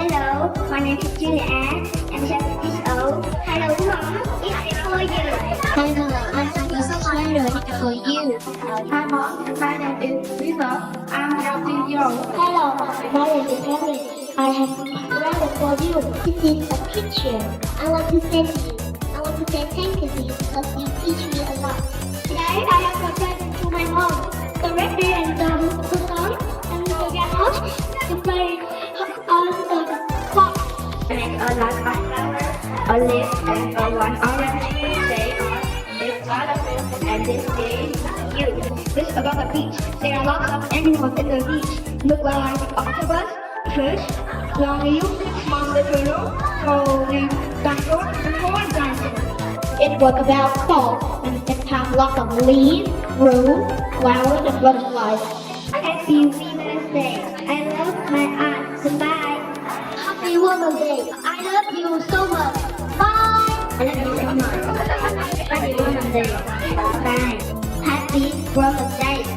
Hello, my name is Julia. I'm 7 years old. Hello, Mom. It's for you. Hello, I'm excited for you. Hi Mom, my name is Lisa. I'm 14 years old. Hello, my name is Harry. I have a present for you. This is a picture. I want to send you. I want to say thank you to you because you teach me a lot. Today, I have a present to my mom. The red bear and the person and the yacht to play on the clock. And a lot of flowers, a leaf, and a one orange tree. They are this waterfield and this is you. This is about the beach. There are lots of animals in the beach. Look like octopus, fish, long eel, small turtle, holding dinosaur, and horn dinosaur. It was about fall and it had lots of leaves, roots, flowers, and butterflies. Happy Women's Day. I love my aunt. Goodbye. Happy Women's Day. I love you so much. Bye. I love you so much. Happy Women's Day. Bye. Happy Women's Day.